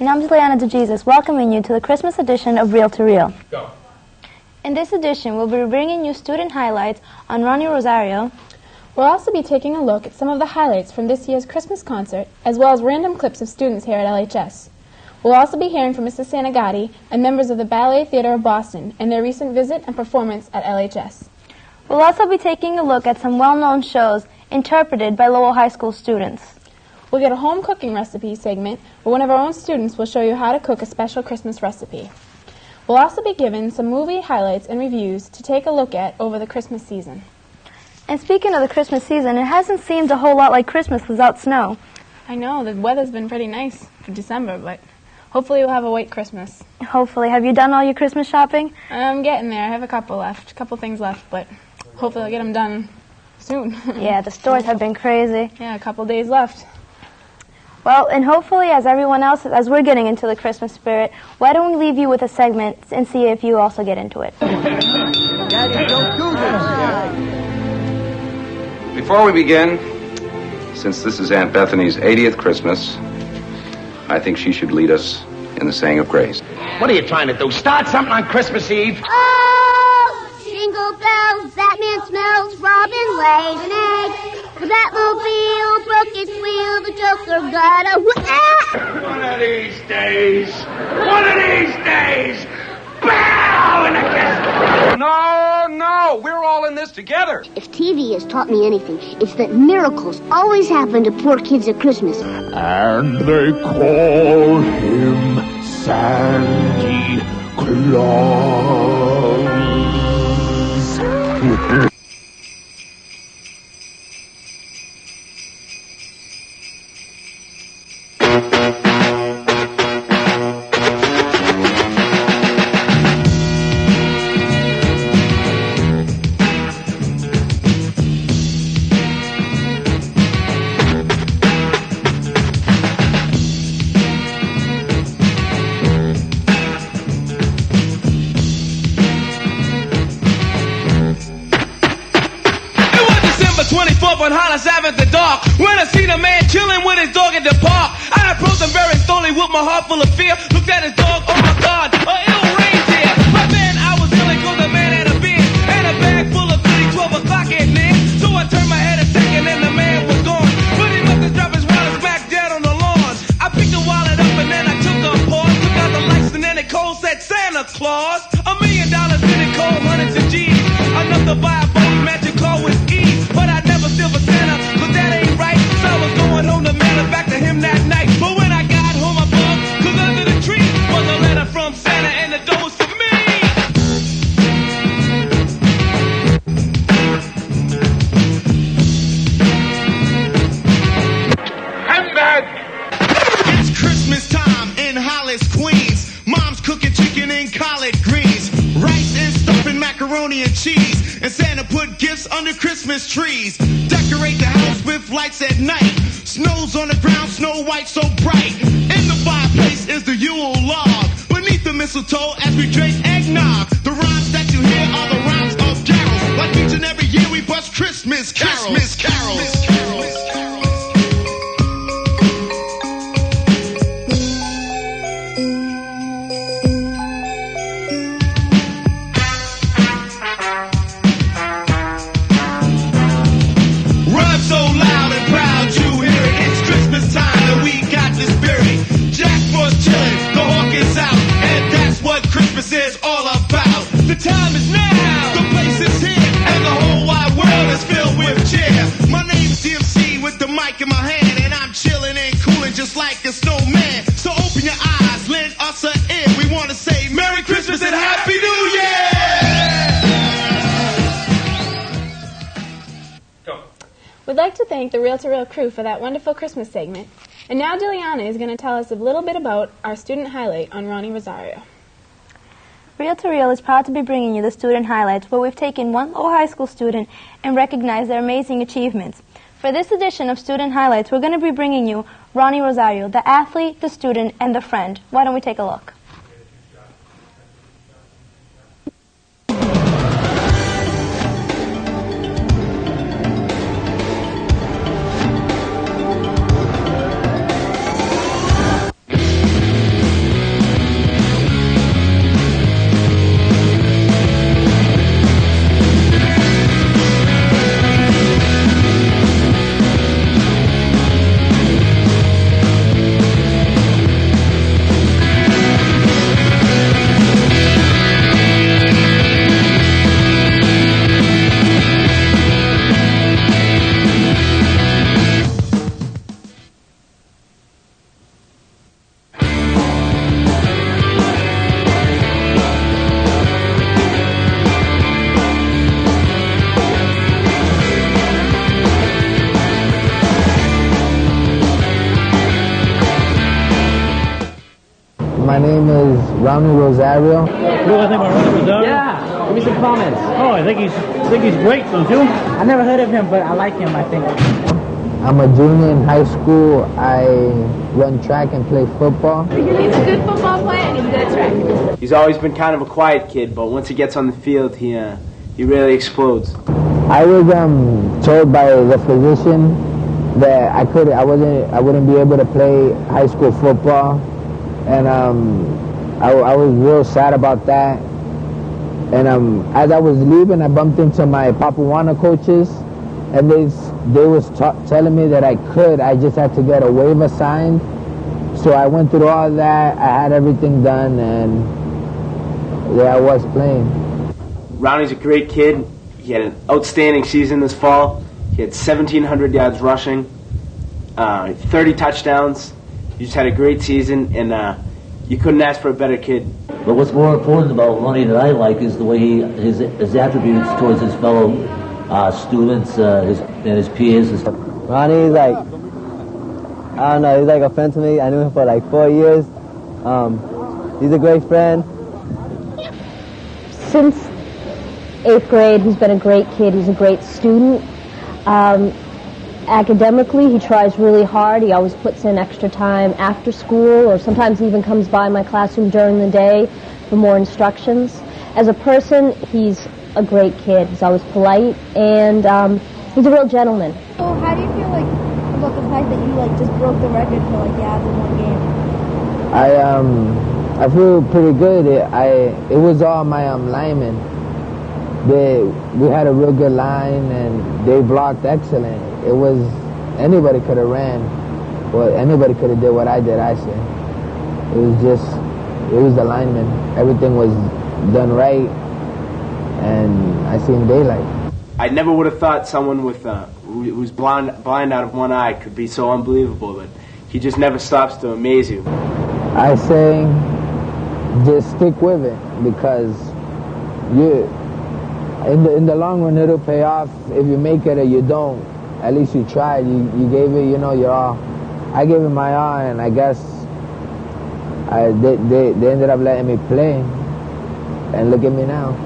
And I'm Juliana DeJesus, welcoming you to the Christmas edition of Reel to Reel. Go. In this edition, we'll be bringing you student highlights on Ronnie Rosario. We'll also be taking a look at some of the highlights from this year's Christmas concert, as well as random clips of students here at LHS. We'll also be hearing from Mrs. Sanagati and members of the Ballet Theater of Boston and their recent visit and performance at LHS. We'll also be taking a look at some well-known shows interpreted by Lowell High School students. We'll get a home cooking recipe segment where one of our own students will show you how to cook a special Christmas recipe. We'll also be given some movie highlights and reviews to take a look at over the Christmas season. And speaking of the Christmas season, it hasn't seemed a whole lot like Christmas without snow. I know, the weather's been pretty nice for December, but hopefully we'll have a white Christmas. Hopefully. Have you done all your Christmas shopping? I'm getting there. I have a couple things left, but hopefully I'll get them done soon. Yeah, the stores have been crazy. Yeah, a couple days left. Well, and hopefully, as everyone else, as we're getting into the Christmas spirit, why don't we leave you with a segment and see if you also get into it. Daddy, don't do this. Before we begin, since this is Aunt Bethany's 80th Christmas, I think she should lead us in the saying of grace. What are you trying to do? Start something on Christmas Eve? Oh, jingle bells, that man smells, Robin laid an egg. The Batmobile broke its wheel, the Joker got a One of these days, bow in a kiss. No, we're all in this together. If TV has taught me anything, it's that miracles always happen to poor kids at Christmas. And they call him Santa Claus. On Hollis Ave at the dark, when I seen a man chilling with his dog at the park, I approached him very slowly with my heart full of fear. Looked at his dog, oh my God, a ill reindeer. But then I was feeling cause the man had a beard and a bag full of goodies, 12 o'clock at night. So I turned my head a second and the man was gone. But he must have dropped his wallet back dead on the lawn. I picked the wallet up and then I took a pause, took out the lights and then it cold said Santa Claus. $1 million in it cold, hundreds of G's, enough to buy a boat, magic car with ease. But I never steal for Santa, cause that ain't right. So I was going home to mail it back to him that night. But when I got home I bugged, cause under the tree was a letter from Santa and the door was for me. I'm back. It's Christmas time in Hollis, Queens. Mom's cooking chicken and collard greens, rice and stuffing macaroni and cheese, and Santa put gifts under Christmas trees. Decorate the house with lights at night. Snow's on the ground, Snow White so bright. In the fireplace is the Yule log. Beneath the mistletoe as we drink eggnog. The rhymes that you hear are the rhymes of carols. Like each and every year we bust Christmas carols. Christmas carols. So loud and proud you hear it. It's Christmas time and we got the spirit. Jack Frost chillin', the hawk is out, and that's what Christmas is all about. The time is now, the place is here, and the whole wide world is filled with cheer. My name's DMC with the mic in my hand, and I'm chillin' and coolin' just like a snowman. So open your eyes, lend us an ear. We wanna say Merry Christmas and Happy New Year! We'd like to thank the Reel to Reel crew for that wonderful Christmas segment. And now Juliana is going to tell us a little bit about our student highlight on Ronnie Rosario. Reel to Reel is proud to be bringing you the student highlights, where we've taken one Lowell High School student and recognized their amazing achievements. For this edition of Student Highlights, we're going to be bringing you Ronnie Rosario, the athlete, the student, and the friend. Why don't we take a look? My name is Ronnie Rosario. What do I think about Ronnie Rosario? Yeah, give me some comments. Oh, I think he's great, don't you? I never heard of him, but I like him, I think. I'm a junior in high school. I run track and play football. He's a good football player and he's good at track. He's always been kind of a quiet kid, but once he gets on the field, he really explodes. I was told by the physician that I wouldn't be able to play high school football, and I was real sad about that. And as I was leaving, I bumped into my Papuana coaches, and they was telling me that I could. I just had to get a waiver signed. So I went through all that. I had everything done, and there I was playing. Ronnie's a great kid. He had an outstanding season this fall. He had 1,700 yards rushing, 30 touchdowns. He just had a great season, and you couldn't ask for a better kid. But what's more important about Ronnie that I like is the way his attributes towards his fellow students and his peers. Ronnie's like, I don't know, he's like a friend to me. I knew him for like 4 years. He's a great friend. Since 8th grade, he's been a great kid. He's a great student. Academically, he tries really hard. He always puts in extra time after school, or sometimes even comes by my classroom during the day for more instructions. As a person, he's a great kid. He's always polite, and he's a real gentleman. So how do you feel like about the fact that you just broke the record for yards in one game? I feel pretty good. It was all my linemen. We had a real good line, and they blocked excellent. It was, anybody could have ran. Well, anybody could have did what I did, I say. It was the linemen. Everything was done right, and I seen daylight. I never would have thought someone with who's blind out of one eye could be so unbelievable, but he just never stops to amaze you. I say, just stick with it, because in the long run it'll pay off. If you make it or you don't, at least you tried. You gave it, your all. I gave it my all, and I guess they ended up letting me play, and look at me now.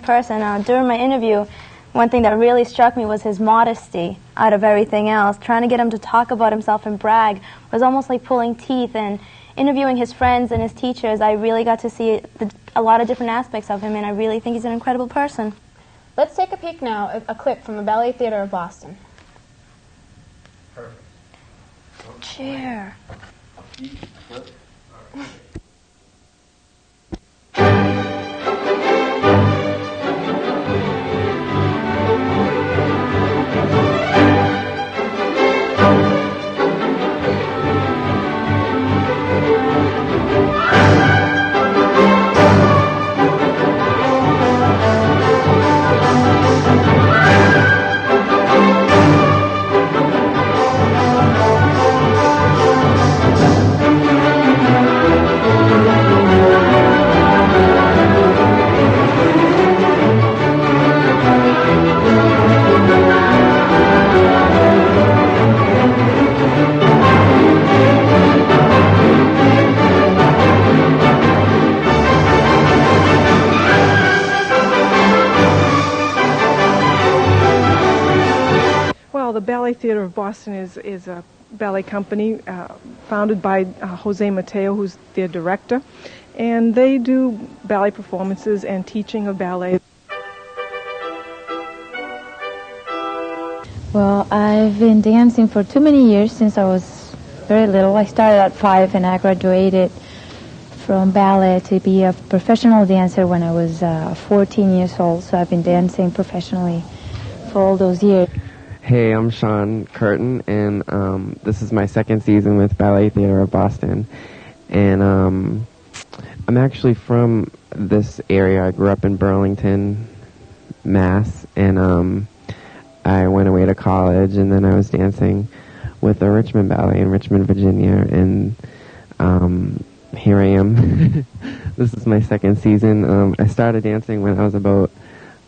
Person. During my interview, one thing that really struck me was his modesty out of everything else. Trying to get him to talk about himself and brag was almost like pulling teeth, and interviewing his friends and his teachers, I really got to see a lot of different aspects of him, and I really think he's an incredible person. Let's take a peek now at a clip from the Ballet Theater of Boston. Perfect. Chair. The Ballet Theater of Boston is a ballet company founded by Jose Mateo, who's their director, and they do ballet performances and teaching of ballet. Well, I've been dancing for too many years since I was very little. I started at 5 and I graduated from ballet to be a professional dancer when I was 14 years old, so I've been dancing professionally for all those years. Hey, I'm Sean Curtin, and this is my second season with Ballet Theater of Boston. And I'm actually from this area. I grew up in Burlington, Mass, and I went away to college, and then I was dancing with the Richmond Ballet in Richmond, Virginia, and here I am. This is my second season. I started dancing when I was about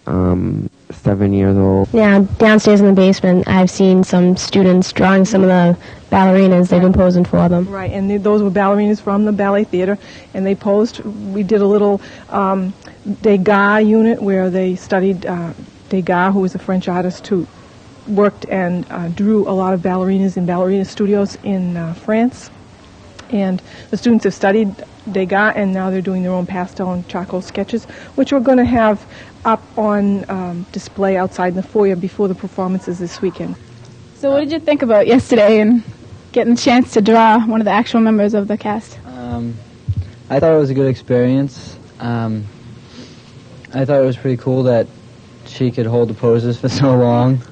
7 years old. Now, downstairs in the basement, I've seen some students drawing some of the ballerinas. They've been posing for them. Right, and those were ballerinas from the ballet theater, and they posed. We did a little Degas unit where they studied Degas, who was a French artist who worked and drew a lot of ballerinas in ballerina studios in France. And the students have studied Degas, and now they're doing their own pastel and charcoal sketches, which we're going to have up on display outside in the foyer before the performances this weekend. So what did you think about yesterday and getting the chance to draw one of the actual members of the cast? I thought it was a good experience. I thought it was pretty cool that she could hold the poses for so long.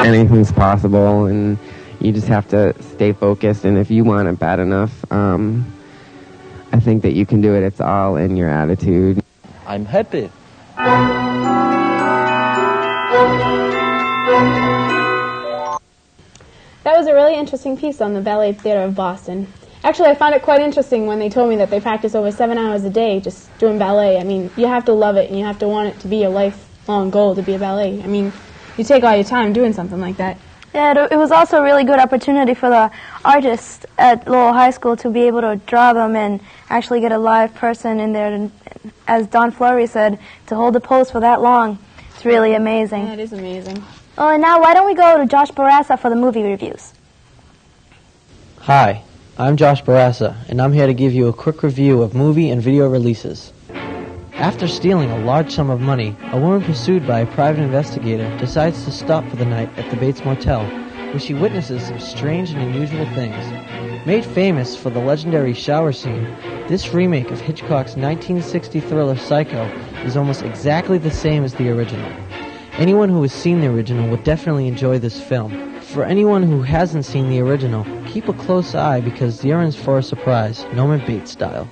Anything's possible, and you just have to stay focused, and if you want it bad enough, I think that you can do it. It's all in your attitude. I'm happy. That was a really interesting piece on the Ballet Theater of Boston. Actually, I found it quite interesting when they told me that they practice over 7 hours a day just doing ballet. I mean, you have to love it, and you have to want it to be your lifelong goal to be a ballet. I mean, you take all your time doing something like that. Yeah, it was also a really good opportunity for the artists at Lowell High School to be able to draw them and actually get a live person in there. And as Don Fleury said, to hold the pose for that long, it's really amazing. Yeah, it is amazing. Oh, and now why don't we go to Josh Barassa for the movie reviews? Hi, I'm Josh Barassa, and I'm here to give you a quick review of movie and video releases. After stealing a large sum of money, a woman pursued by a private investigator decides to stop for the night at the Bates Motel, where she witnesses some strange and unusual things. Made famous for the legendary shower scene, this remake of Hitchcock's 1960 thriller Psycho is almost exactly the same as the original. Anyone who has seen the original would definitely enjoy this film. For anyone who hasn't seen the original, keep a close eye because you're in for a surprise, Norman Bates style.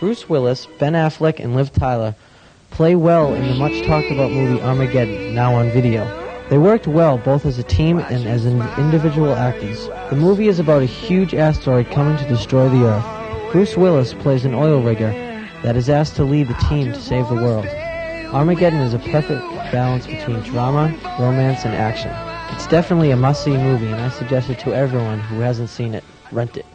Bruce Willis, Ben Affleck, and Liv Tyler play well in the much-talked-about movie Armageddon, now on video. They worked well both as a team and as individual actors. The movie is about a huge asteroid coming to destroy the Earth. Bruce Willis plays an oil rigger that is asked to lead the team to save the world. Armageddon is a perfect balance between drama, romance, and action. It's definitely a must-see movie, and I suggest it to everyone who hasn't seen it. Rent it.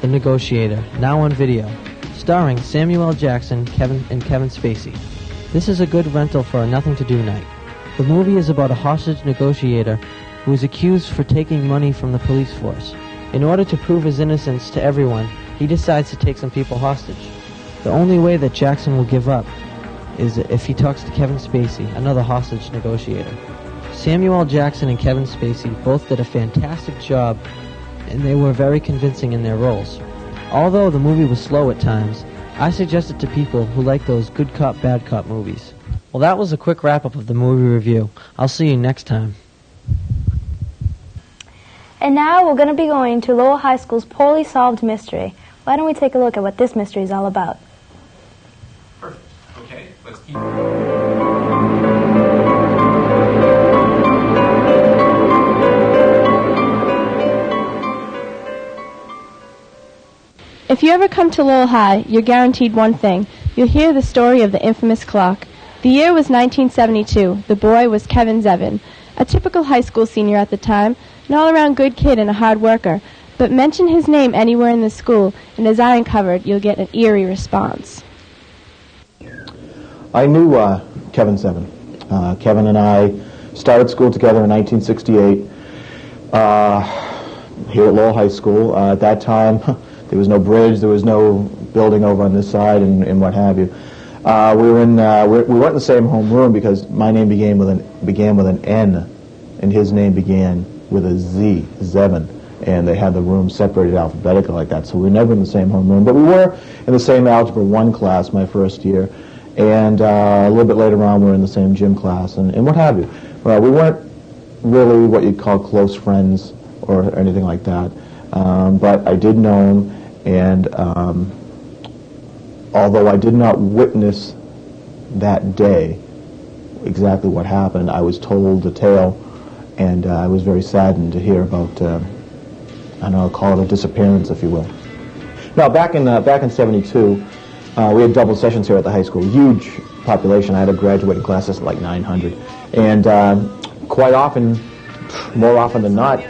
The Negotiator, now on video, starring Samuel L. Jackson and Kevin Spacey. This is a good rental for a nothing-to-do night. The movie is about a hostage negotiator who is accused for taking money from the police force. In order to prove his innocence to everyone, he decides to take some people hostage. The only way that Jackson will give up is if he talks to Kevin Spacey, another hostage negotiator. Samuel L. Jackson and Kevin Spacey both did a fantastic job, and they were very convincing in their roles. Although the movie was slow at times, I suggest it to people who like those good cop, bad cop movies. Well, that was a quick wrap-up of the movie review. I'll see you next time. And now we're going to be going to Lowell High School's poorly solved mystery. Why don't we take a look at what this mystery is all about? Perfect. Okay, let's keep... If you ever come to Lowell High, you're guaranteed one thing. You'll hear the story of the infamous clock. The year was 1972. The boy was Kevin Zevin, a typical high school senior at the time, an all-around good kid and a hard worker. But mention his name anywhere in the school, and as I uncovered, you'll get an eerie response. I knew Kevin Zevin. Kevin and I started school together in 1968 here at Lowell High School. At that time, there was no bridge, there was no building over on this side, and what have you. We weren't in the same homeroom because my name began with an N, and his name began with a Z, Zevin, and they had the room separated alphabetically like that. So we were never in the same homeroom, but we were in the same Algebra 1 class my first year, and a little bit later on we were in the same gym class, and what have you. We weren't really what you'd call close friends or anything like that, but I did know him, and although I did not witness that day exactly what happened, I was told the tale, and I was very saddened to hear about, I don't know, I'll call it a disappearance, if you will. Now, back in '72, we had double sessions here at the high school, huge population. I had a graduating class of like 900, and quite often, more often than not,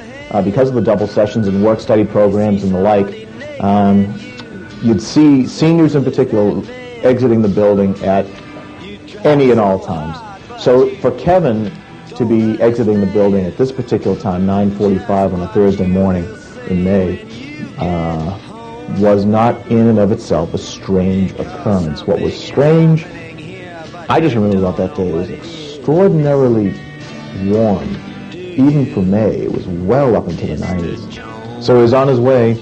because of the double sessions and work-study programs and the like, you'd see seniors in particular exiting the building at any and all times. So for Kevin to be exiting the building at this particular time, 9:45 on a Thursday morning in May, was not in and of itself a strange occurrence. What was strange, I just remember about that day, it was extraordinarily warm. Even for May, it was well up into the 90s. So he was on his way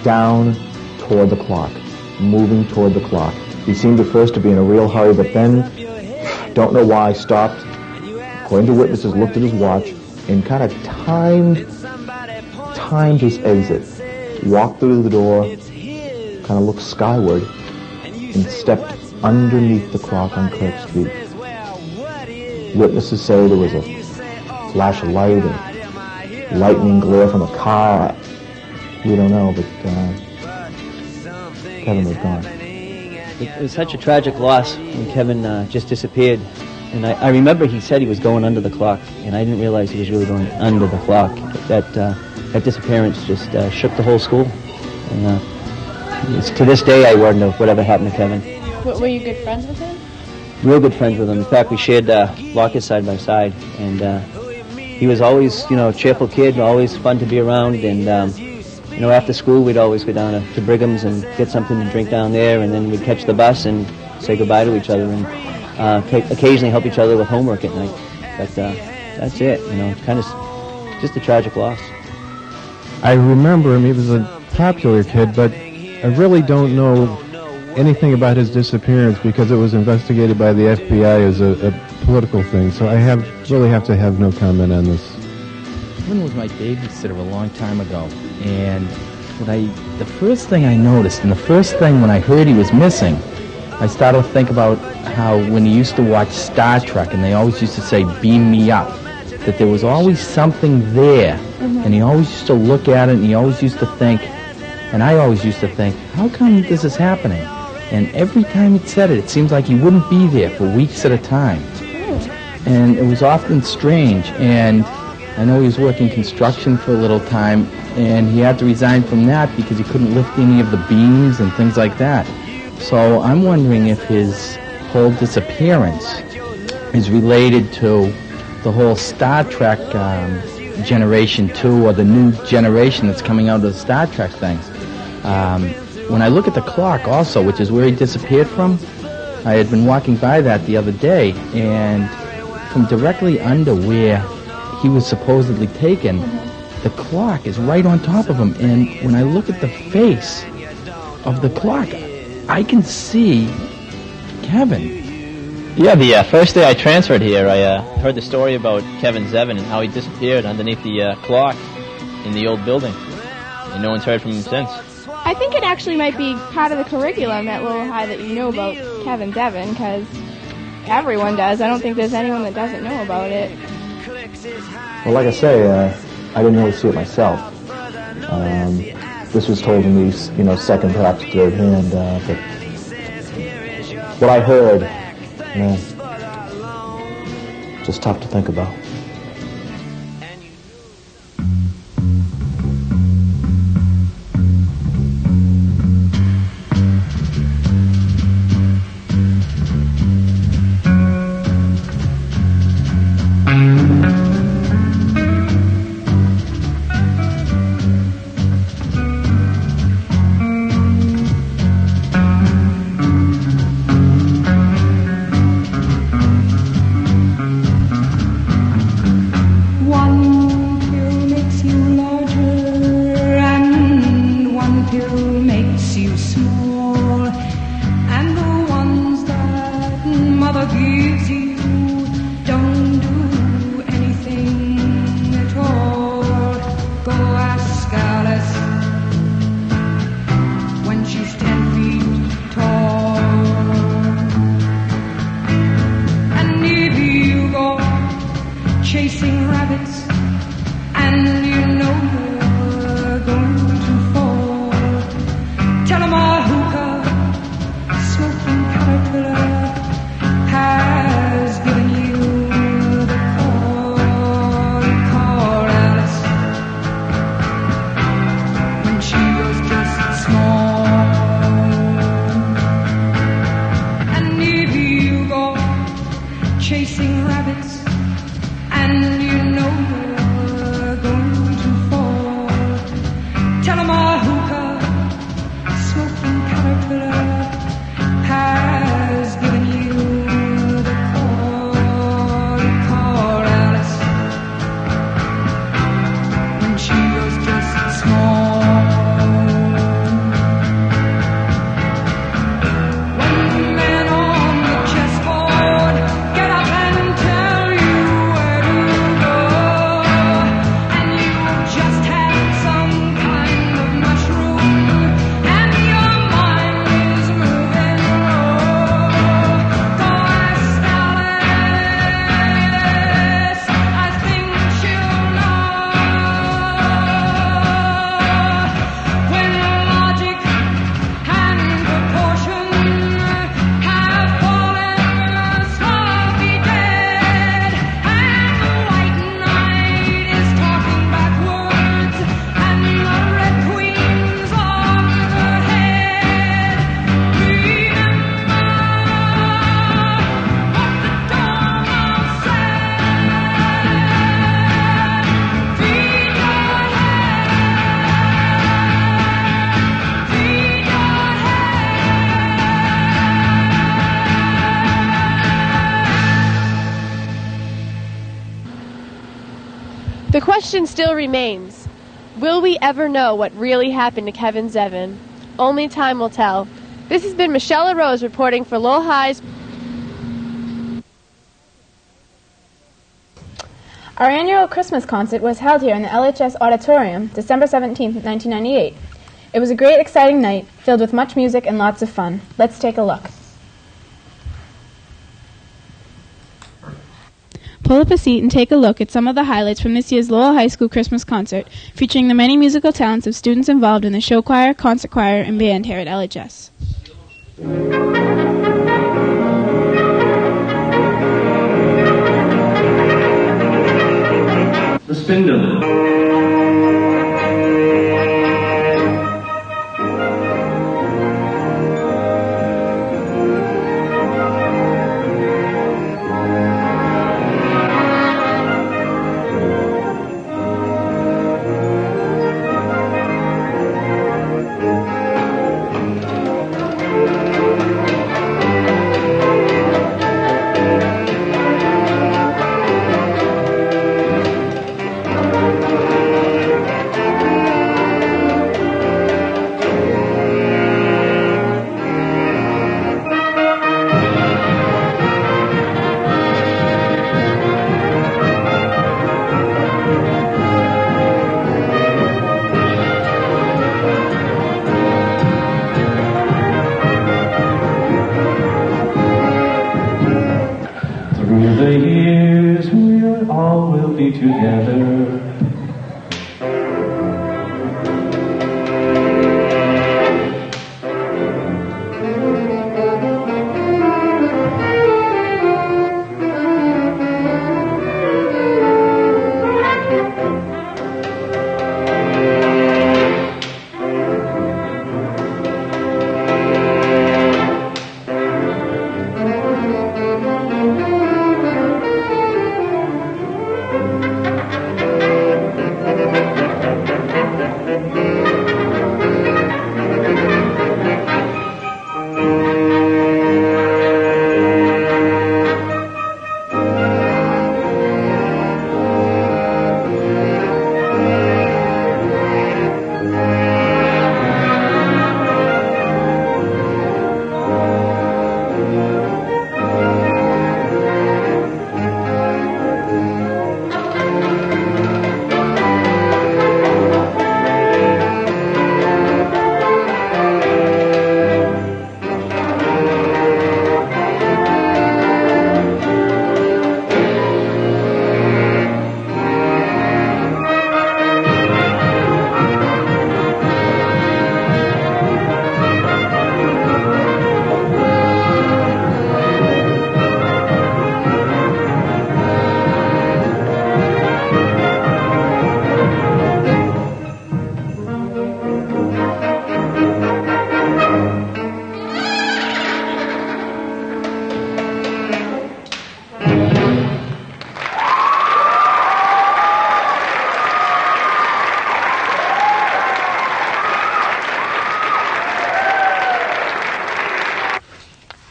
down toward the clock, moving toward the clock. He seemed at first to be in a real hurry, but then, don't know why, stopped, according to witnesses, looked at his watch, and kind of timed his exit. Walked through the door, kind of looked skyward, and stepped underneath the clock on Kirk Street. Witnesses say there was a flash of light and lightning glare from a car. We don't know, but Kevin was gone. It was such a tragic loss when Kevin just disappeared. And I remember he said he was going under the clock, and I didn't realize he was really going under the clock. That disappearance just shook the whole school. And to this day, I wonder whatever happened to Kevin. Were you good friends with him? Real good friends with him. In fact, we shared lockers side by side, and he was always, a cheerful kid, always fun to be around. And after school, we'd always go down to Brigham's and get something to drink down there, and then we'd catch the bus and say goodbye to each other, and occasionally help each other with homework at night. But that's it. Kind of just a tragic loss. I remember him. He was a popular kid, but I really don't know anything about his disappearance because it was investigated by the FBI as a political thing. So I really have to have no comment on this. Kevin was my babysitter a long time ago, and the first thing I noticed, and the first thing when I heard he was missing, I started to think about how when he used to watch Star Trek, and they always used to say, "Beam me up," that there was always something there, and he always used to look at it, and he always used to think, and I always used to think, how come this is happening? And every time he said it, it seems like he wouldn't be there for weeks at a time. And it was often strange, and I know he was working construction for a little time, and he had to resign from that because he couldn't lift any of the beams and things like that. So I'm wondering if his whole disappearance is related to the whole Star Trek Generation 2 or the new generation that's coming out of the Star Trek things. When I look at the clock also, which is where he disappeared from, I had been walking by that the other day, and from directly under where he was supposedly taken, the clock is right on top of him, and when I look at the face of the clock, I can see Kevin. Yeah, the first day I transferred here, I heard the story about Kevin Zevin and how he disappeared underneath the clock in the old building, and no one's heard from him since. I think it actually might be part of the curriculum at Lowell High that you know about Kevin Zevin, because everyone does. I don't think there's anyone that doesn't know about it. Well, like I say, I didn't really see it myself. This was told to me, second, perhaps third hand, but what I heard, man, just tough to think about. The question still remains, will we ever know what really happened to Kevin Zevin? Only time will tell. This has been Michelle LaRose reporting for Lowell High's. Our annual Christmas concert was held here in the LHS Auditorium, December 17, 1998. It was a great, exciting night, filled with much music and lots of fun. Let's take a look. Pull up a seat and take a look at some of the highlights from this year's Lowell High School Christmas concert, featuring the many musical talents of students involved in the show choir, concert choir, and band here at LHS. The Spindle. Through the years we all will be together.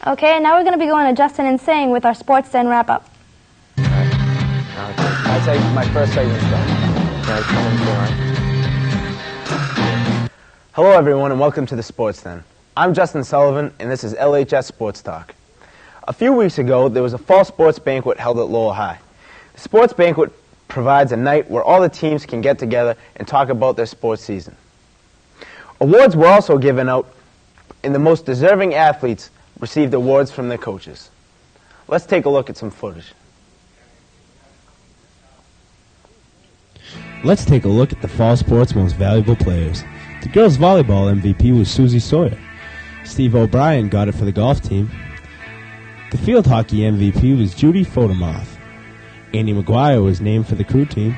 Okay, now we're going to be going to Justin and Sing with our Sports Den wrap-up. I'll take my first segment. Hello, everyone, and welcome to the Sports Den. I'm Justin Sullivan, and this is LHS Sports Talk. A few weeks ago, there was a fall sports banquet held at Lowell High. The sports banquet provides a night where all the teams can get together and talk about their sports season. Awards were also given out, and the most deserving athletes received awards from their coaches. Let's take a look at some footage. Let's take a look at the fall sports most valuable players. The girls volleyball MVP was Susie Sawyer. Steve O'Brien got it for the golf team. The field hockey MVP was Judy Fotomoth. Andy McGuire was named for the crew team.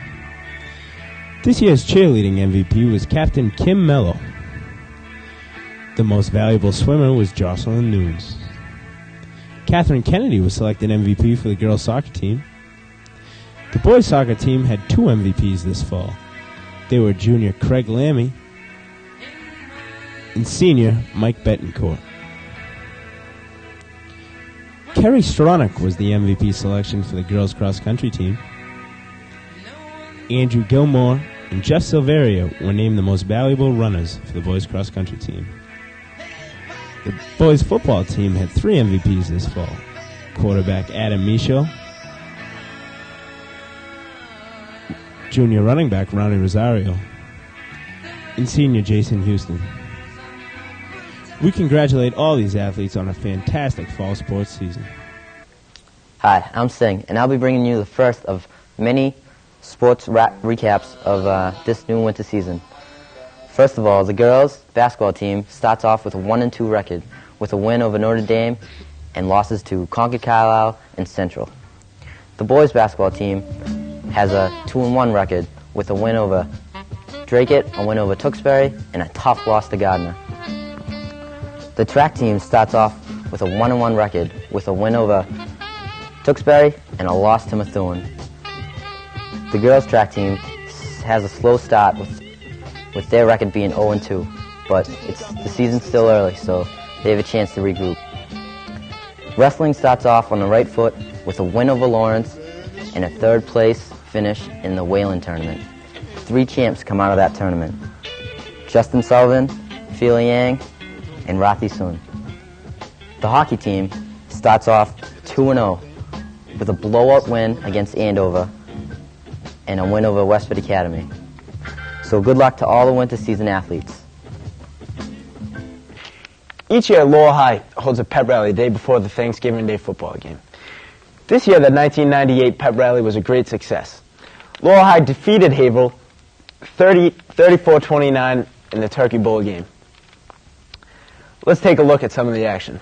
This year's cheerleading MVP was Captain Kim Mello. The most valuable swimmer was Jocelyn Nunes. Catherine Kennedy was selected MVP for the girls soccer team. The boys soccer team had 2 MVPs this fall. They were junior Craig Lammy and senior Mike Betancourt. Kerry Stronach was the MVP selection for the girls cross country team. Andrew Gilmore, and Jeff Silverio were named the most valuable runners for the boys cross country team. The boys football team had 3 MVPs this fall. Quarterback Adam Michaud, junior running back Ronnie Rosario, and senior Jason Houston. We congratulate all these athletes on a fantastic fall sports season. Hi, I'm Singh, and I'll be bringing you the first of many sports recaps of this new winter season. First of all, the girls' basketball team starts off with a 1-2 record, with a win over Notre Dame and losses to Concord Carlisle and Central. The boys' basketball team has a 2-1 record, with a win over Dracut, a win over Tewksbury, and a tough loss to Gardner. The track team starts off with a 1-1 record, with a win over Tewksbury and a loss to Methuen. The girls' track team has a slow start, with their record being 0-2, but the season's still early, so they have a chance to regroup. Wrestling starts off on the right foot with a win over Lawrence and a 3rd place finish in the Wayland tournament. 3 champs come out of that tournament: Justin Sullivan, Phil Yang, and Rathi Sun. The hockey team starts off 2-0 with a blowout win against Andover and a win over Westford Academy. So good luck to all the winter season athletes. Each year, Lowell High holds a pep rally the day before the Thanksgiving Day football game. This year, the 1998 pep rally was a great success. Lowell High defeated Haverhill 34-29 in the Turkey Bowl game. Let's take a look at some of the action.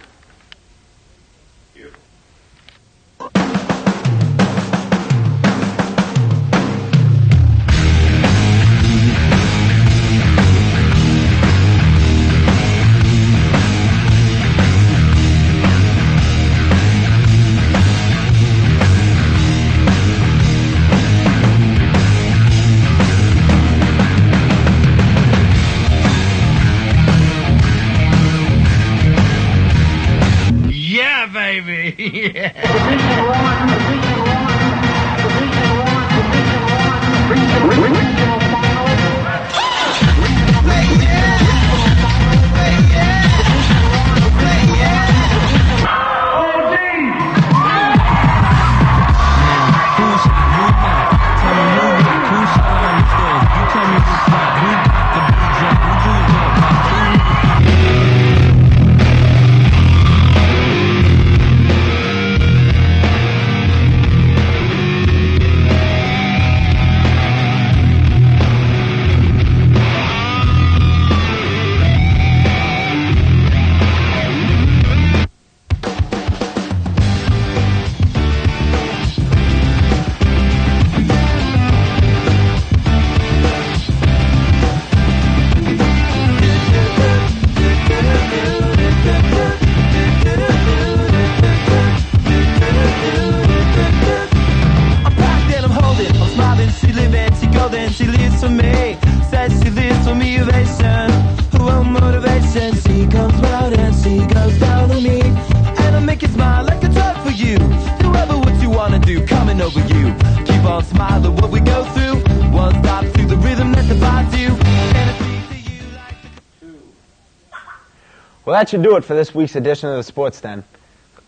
Well, that should do it for this week's edition of the Sports Den.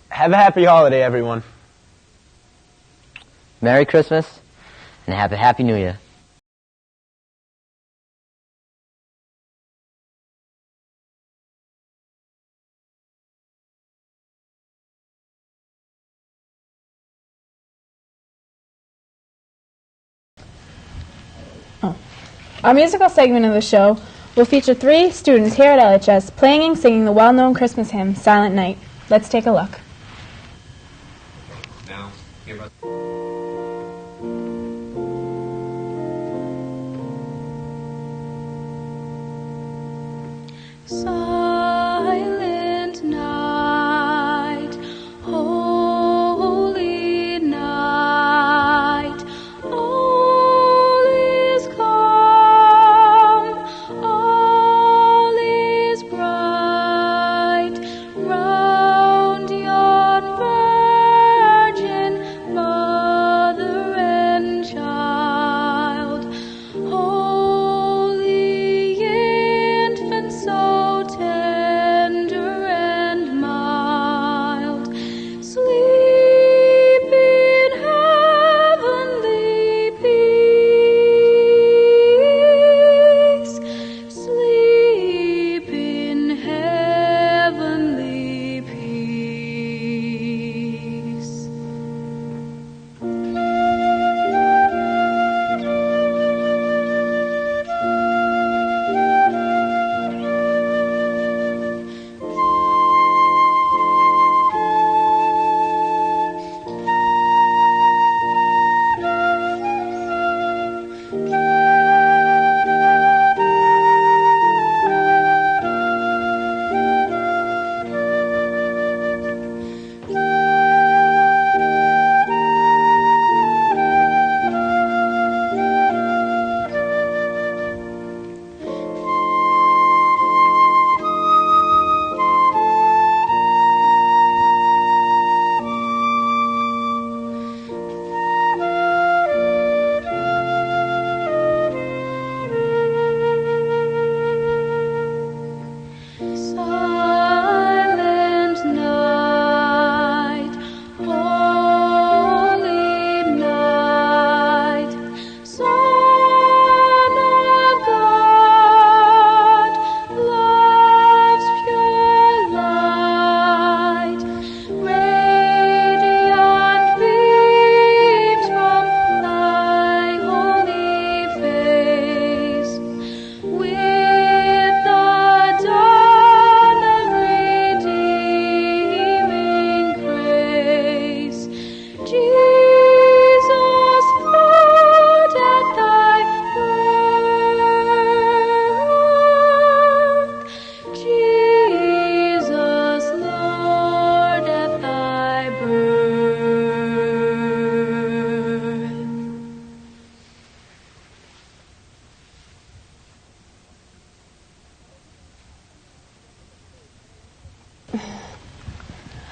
Have a happy holiday, everyone. Merry Christmas, and have a Happy New Year. Our musical segment of the show will feature 3 students here at LHS playing and singing the well-known Christmas hymn, Silent Night. Let's take a look. Now, give us... Silent night, holy night, all is calm, all is bright, round yon virgin mother and child.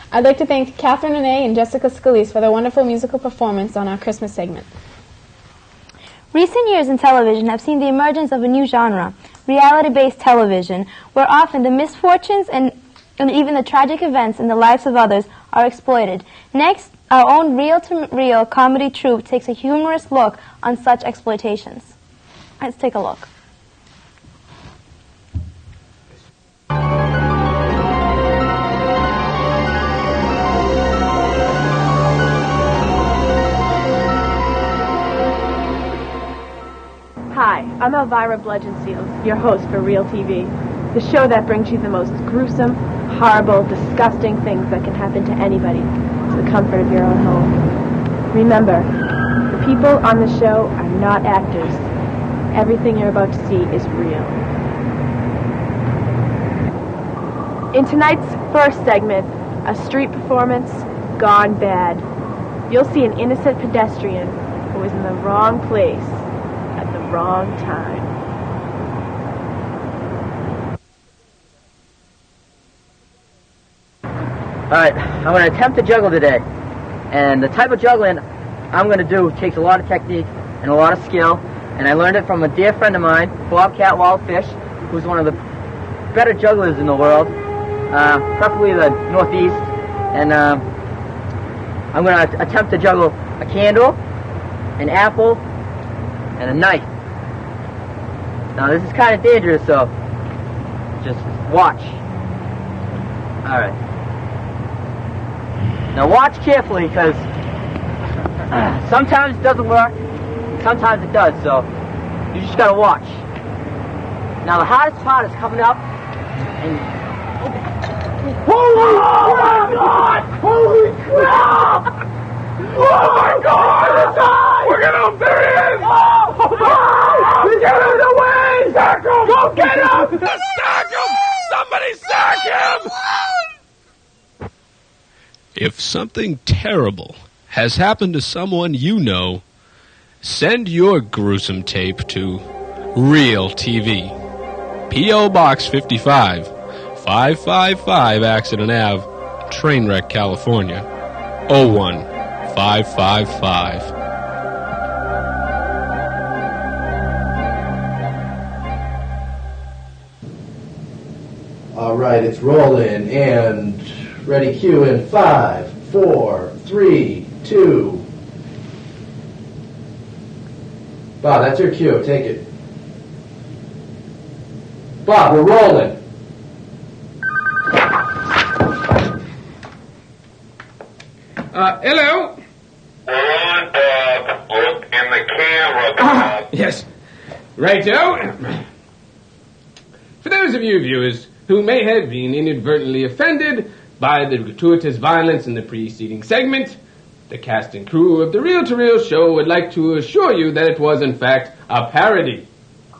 I'd like to thank Catherine Renee and Jessica Scalise for their wonderful musical performance on our Christmas segment. Recent years in television have seen the emergence of a new genre, reality-based television, where often the misfortunes and even the tragic events in the lives of others are exploited. Next, our own reel-to-reel comedy troupe takes a humorous look on such exploitations. Let's take a look. Hi, I'm Elvira Bludgeonseals, your host for Real TV, the show that brings you the most gruesome, horrible, disgusting things that can happen to anybody to the comfort of your own home. Remember, the people on the show are not actors. Everything you're about to see is real. In tonight's first segment, a street performance gone bad. You'll see an innocent pedestrian who was in the wrong place at the wrong time. Alright, I'm going to attempt to juggle today. And the type of juggling I'm going to do takes a lot of technique and a lot of skill. And I learned it from a dear friend of mine, Bob Catwall Fish, who's one of the better jugglers in the world, preferably the Northeast. And I'm going to attempt to juggle a candle, an apple, and a knife. Now this is kind of dangerous, so just watch. Alright. Now watch carefully, because sometimes it doesn't work, sometimes it does, so you just gotta watch. Now the hardest part is coming up, and Holy oh my God! Holy crap! Oh my God! We're gonna bury him! Oh! Get him away! Sack him! Go get him! Sack him! Somebody sack him! If something terrible has happened to someone you know, send your gruesome tape to Real TV. P.O. Box 55, 555 Accident Ave, Trainwreck, California, 01555. All right, it's rolling and ready, cue in 5, 4, 3, 2. Bob, that's your cue. Take it. Bob, we're rolling. Hello? On, Bob. Look in the camera, Bob. Yes. Righto. For those of you viewers who may have been inadvertently offended by the gratuitous violence in the preceding segment, the cast and crew of the Reel to Reel show would like to assure you that it was in fact a parody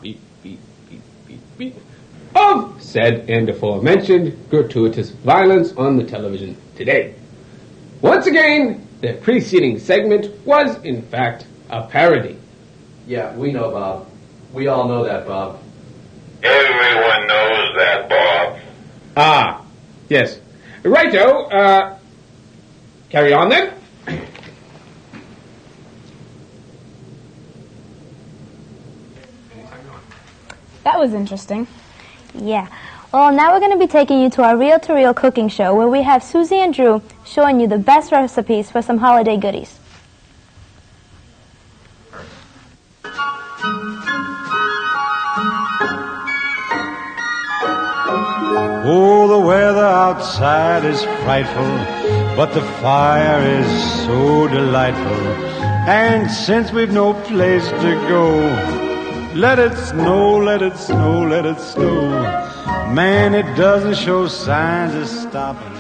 beep, beep, beep, beep, beep, of said and aforementioned gratuitous violence on the television today. Once again, the preceding segment was in fact a parody. Yeah, we know, Bob. We all know that, Bob. Everyone knows that, Bob. Ah, yes. Righto, carry on then. That was interesting. Yeah. Well, now we're going to be taking you to our reel-to-reel cooking show where we have Susie and Drew showing you the best recipes for some holiday goodies. Oh, the weather outside is frightful, but the fire is so delightful. And since we've no place to go, let it snow, let it snow, let it snow. Man, it doesn't show signs of stopping.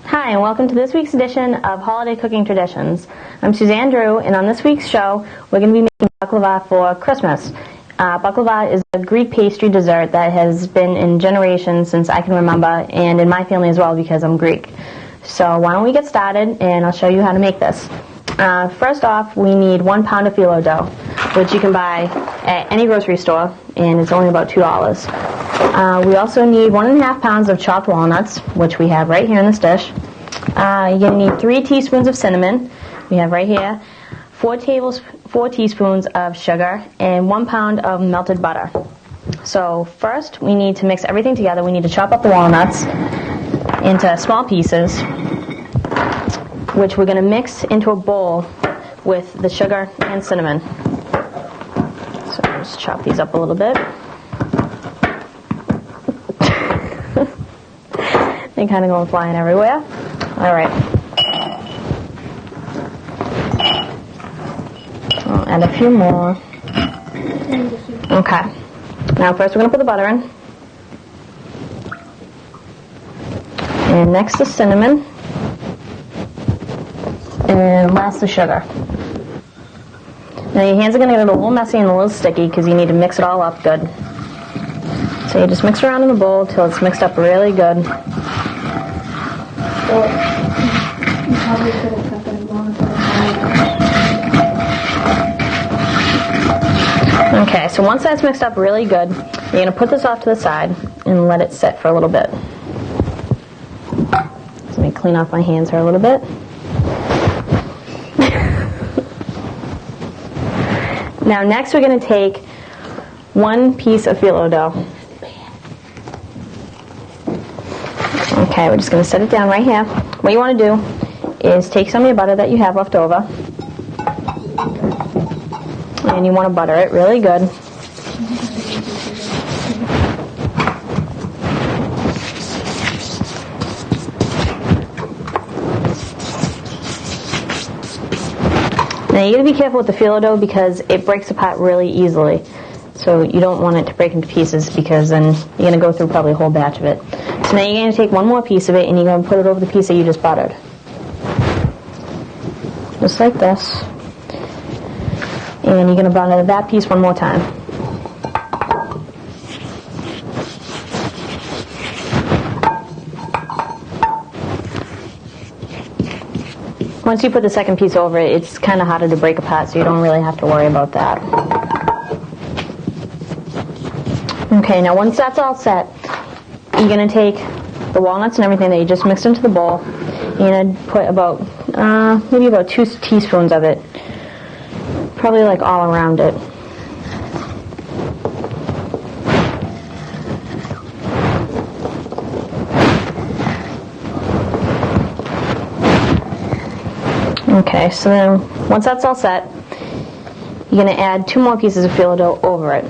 Hi, and welcome to this week's edition of Holiday Cooking Traditions. I'm Suzanne Drew, and on this week's show, we're going to be making baklava for Christmas. Baklava is a Greek pastry dessert that has been in generations since I can remember, and in my family as well because I'm Greek. So why don't we get started, and I'll show you how to make this. First off, we need 1 pound of phyllo dough. which you can buy at any grocery store, and it's only about $2. We also need 1.5 pounds of chopped walnuts, which we have right here in this dish. You're going to need 3 teaspoons of cinnamon, we have right here, 4 teaspoons of sugar, and 1 pound of melted butter. So first, we need to mix everything together. We need to chop up the walnuts into small pieces, which we're going to mix into a bowl with the sugar and cinnamon. So just chop these up a little bit. They kind of go flying everywhere. All right. I'll add a few more. Okay. Now first we're going to put the butter in. And next the cinnamon. And last the sugar. Now your hands are going to get a little messy and a little sticky because you need to mix it all up good. So you just mix around in the bowl till it's mixed up really good. Okay, so once that's mixed up really good, you're going to put this off to the side and let it sit for a little bit. So let me clean off my hands here a little bit. Now next we're going to take 1 piece of phyllo dough. Okay, we're just going to set it down right here. What you want to do is take some of your butter that you have left over, and you want to butter it really good. Now you got to be careful with the phyllo dough because it breaks apart really easily. So you don't want it to break into pieces because then you're going to go through probably a whole batch of it. So now you're going to take 1 more piece of it and you're going to put it over the piece that you just buttered. Just like this. And you're going to butter that piece 1 more time. Once you put the second piece over it, it's kind of harder to break apart, so you don't really have to worry about that. Okay, now once that's all set, you're going to take the walnuts and everything that you just mixed into the bowl. You're going to put about, maybe about 2 teaspoons of it, probably like all around it. Okay, so then once that's all set, you're going to add 2 more pieces of phyllo dough over it.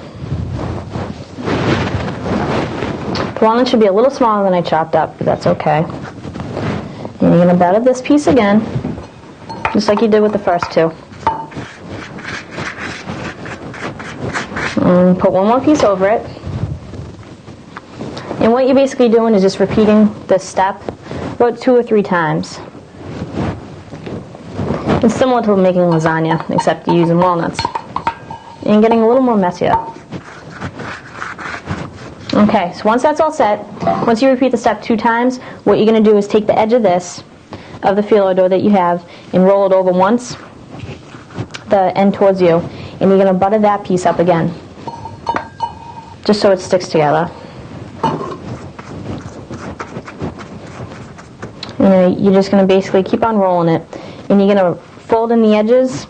The walnut should be a little smaller than I chopped up, but that's okay. And you're going to batter this piece again, just like you did with the first 2. And put 1 more piece over it. And what you're basically doing is just repeating this step about 2 or 3 times. It's similar to making lasagna, except you're using walnuts. And getting a little more messier. Okay, so once that's all set, once you repeat the step 2 times, what you're going to do is take the edge of this, of the phyllo dough that you have, and roll it over once, the end towards you, and you're going to butter that piece up again, just so it sticks together. And you're just going to basically keep on rolling it, and you're going to fold in the edges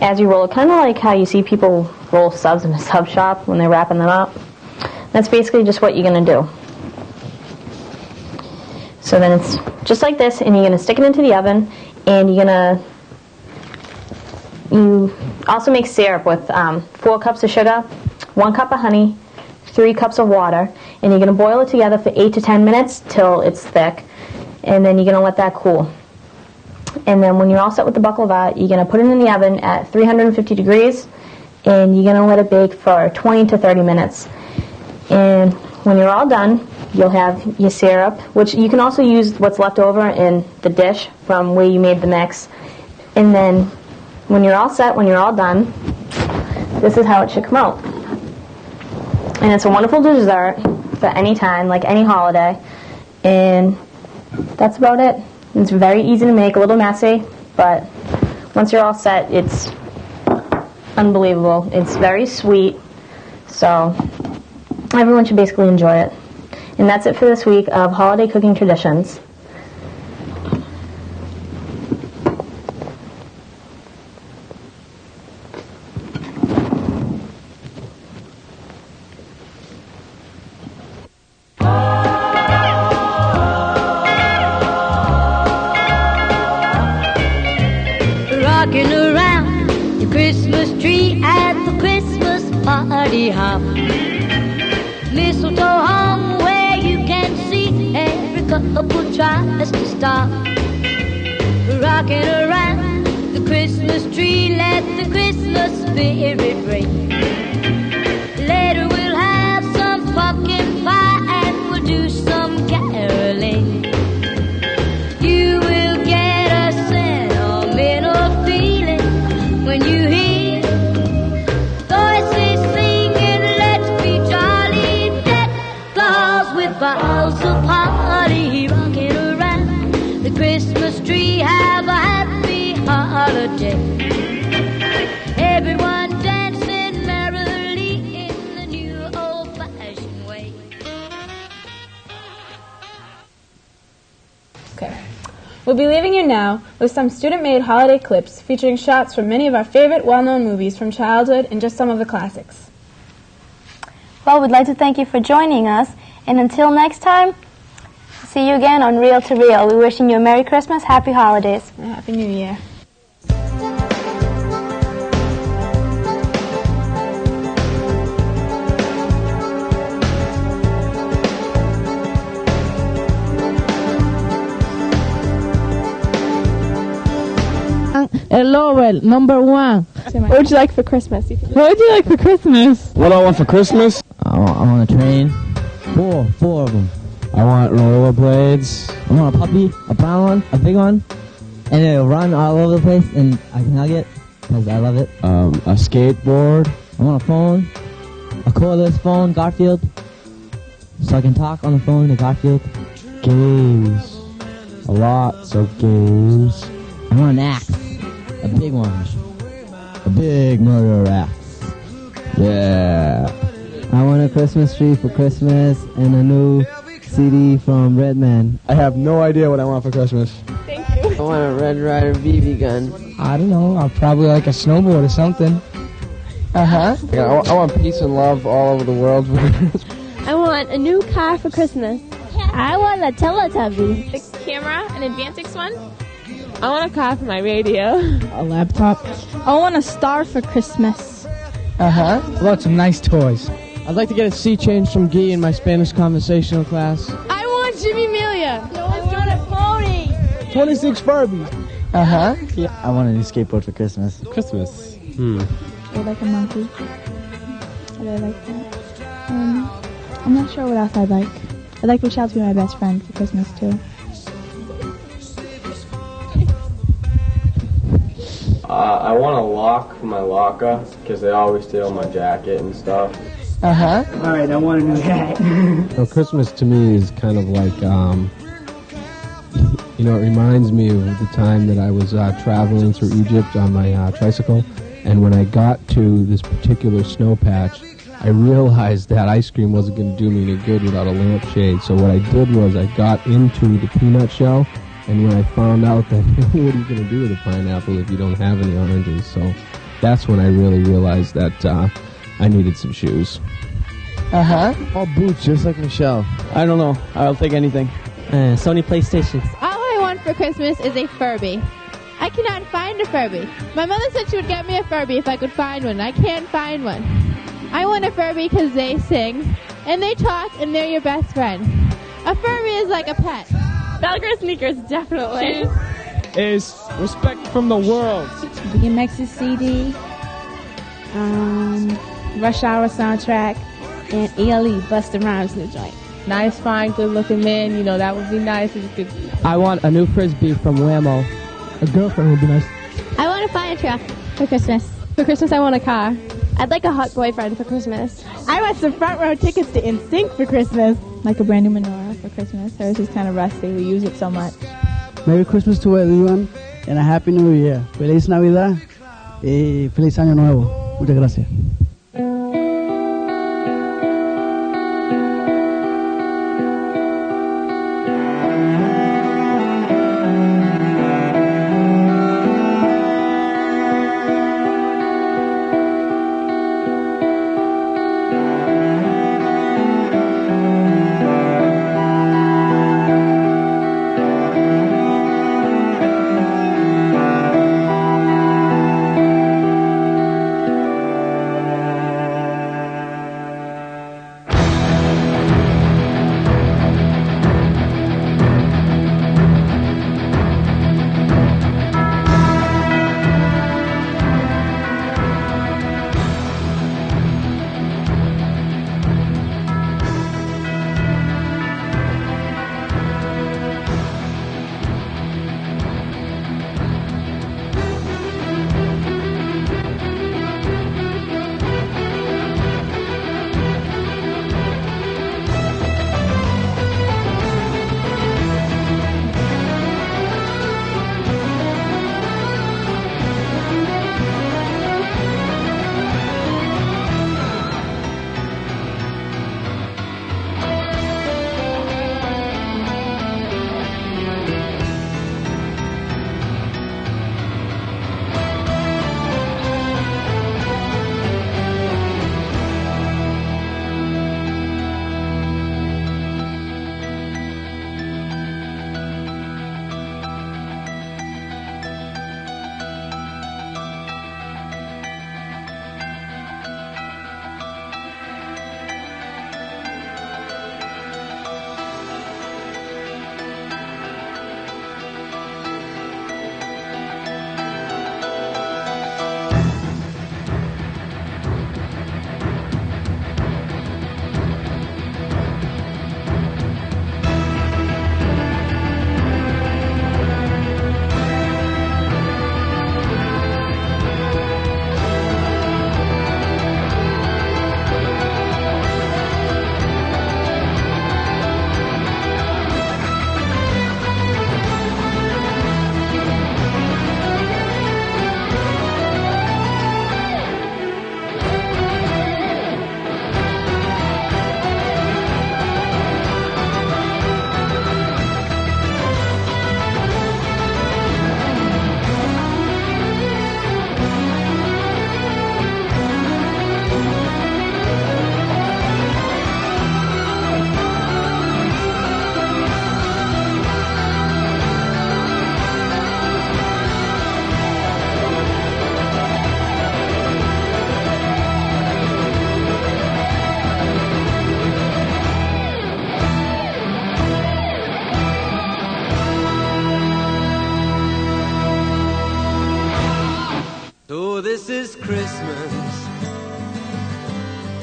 as you roll it, kind of like how you see people roll subs in a sub shop when they're wrapping them up. That's basically just what you're going to do. So then it's just like this, and you're going to stick it into the oven, and you also make syrup with 4 cups of sugar, 1 cup of honey, 3 cups of water, and you're going to boil it together for 8 to 10 minutes till it's thick, and then you're going to let that cool. And then when you're all set with the baklava, you're going to put it in the oven at 350 degrees, and you're going to let it bake for 20 to 30 minutes. And when you're all done, you'll have your syrup, which you can also use what's left over in the dish from where you made the mix. And then when you're all set, when you're all done, this is how it should come out. And it's a wonderful dessert for any time, like any holiday. And that's about it. It's very easy to make, a little messy, but once you're all set, it's unbelievable. It's very sweet, so everyone should basically enjoy it. And that's it for this week of Holiday Cooking Traditions. Rocking around the Christmas tree at the Christmas party hop. Mistletoe hung where you can see every couple tries to stop. Rocking around the Christmas tree, let the Christmas spirit ring. Later we'll have some pumpkin pie and we'll do some caroling. You will get a sentimental feeling when you hear voices singing, let's be jolly, deck the halls with boughs of holly. Rocking around the Christmas tree, have a happy holiday. Everyone dancing merrily in the new old-fashioned way. Okay. We'll be leaving you now with some student-made holiday clips featuring shots from many of our favorite well-known movies from childhood and just some of the classics. Well, we'd like to thank you for joining us, and until next time, see you again on Reel to Reel. We're wishing you a Merry Christmas, Happy Holidays. And Happy New Year. Hello, number one. What would you like for Christmas? What would you like for Christmas? What do I want for Christmas? I want a train. Four of them. I want rollerblades. I want a puppy, a brown one, a big one, and it'll run all over the place, and I can hug it because I love it. A skateboard. I want a phone, a cordless phone, Garfield, so I can talk on the phone to Garfield. Games. Lots of games. I want an axe, a big one, a big murder axe. Yeah. I want a Christmas tree for Christmas and a new CD from Redman. I have no idea what I want for Christmas. Thank you. I want a Red Ryder BB gun. I don't know. I'll probably like a snowboard or something. Uh-huh. Yeah, I want peace and love all over the world. I want a new car for Christmas. I want a Teletubby. The camera, an Advantix one. I want a car for my radio. A laptop. I want a star for Christmas. Uh-huh. Lots of nice toys. I'd like to get a sea change from Guy in my Spanish conversational class. I want Jimmy Amelia. I want a pony. 26 Furbies. Uh-huh. Yeah. I want a new skateboard for Christmas. Christmas. I like a monkey. I really like that. I'm not sure what else I'd like. I'd like Rochelle to be my best friend for Christmas, too. I want a lock for my locker because they always steal my jacket and stuff. Uh-huh. All right, I want a new hat. Well, Christmas to me is kind of like, it reminds me of the time that I was traveling through Egypt on my tricycle, and when I got to this particular snow patch, I realized that ice cream wasn't going to do me any good without a lampshade. So what I did was I got into the peanut shell, and when I found out that what are you going to do with a pineapple if you don't have any oranges? So that's when I really realized that I needed some shoes. Uh-huh. All boots, just like Michelle. I don't know. I'll take anything. Sony PlayStation. All I want for Christmas is a Furby. I cannot find a Furby. My mother said she would get me a Furby if I could find one. I can't find one. I want a Furby because they sing, and they talk, and they're your best friend. A Furby is like a pet. Velcro sneakers, definitely. Is Respect from the World. BMX's CD, Rush Hour soundtrack, and ELE, Busta Rhymes in the joint. Nice, fine, good-looking man. That would be nice if you could. I want a new Frisbee from Whammo. A girlfriend would be nice. I want a fire truck for Christmas. For Christmas, I want a car. I'd like a hot boyfriend for Christmas. I want some front row tickets to NSYNC for Christmas. Like a brand new menorah for Christmas. Hers is kind of rusty. We use it so much. Merry Christmas to everyone and a Happy New Year. Feliz Navidad y Feliz Año Nuevo. Muchas gracias.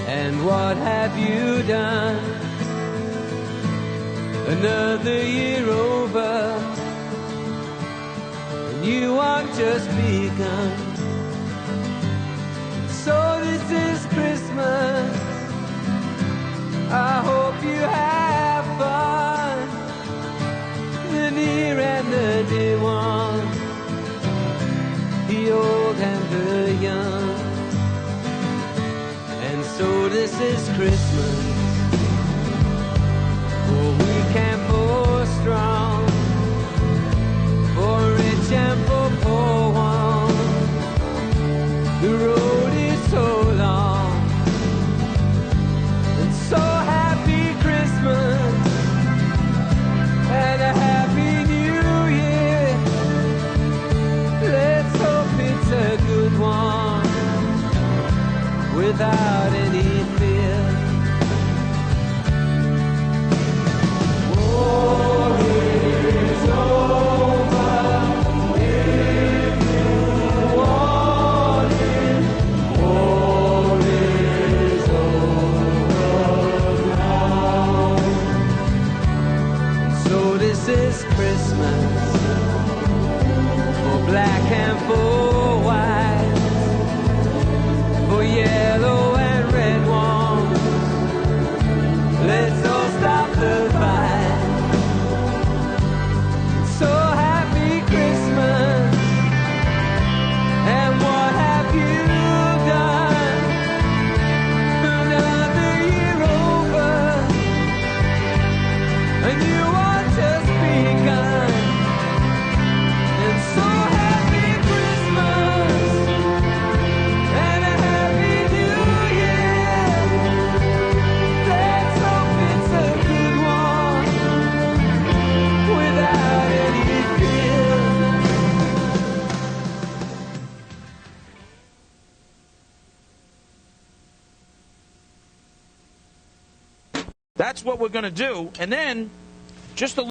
And what have you done? Another year over, and you are just begun. So this is Christmas, I hope you have fun. The near and the dear ones, the old and the young. And so this is Christmas, for weak and for strong, for rich and for poor ones. The road is so long, and so happy Christmas and a happy New Year. Let's hope it's a good one, without any fear. War is over, if you want it. War is over now. So this is Christmas, for black and for white, for yellow and red ones. Let's all stop the fight. So happy Christmas, and what have you done? and you want to be kind. And so happy Christmas and a happy New Year. Let's hope it's a good one without any fear. That's what we're going to do. And then, just a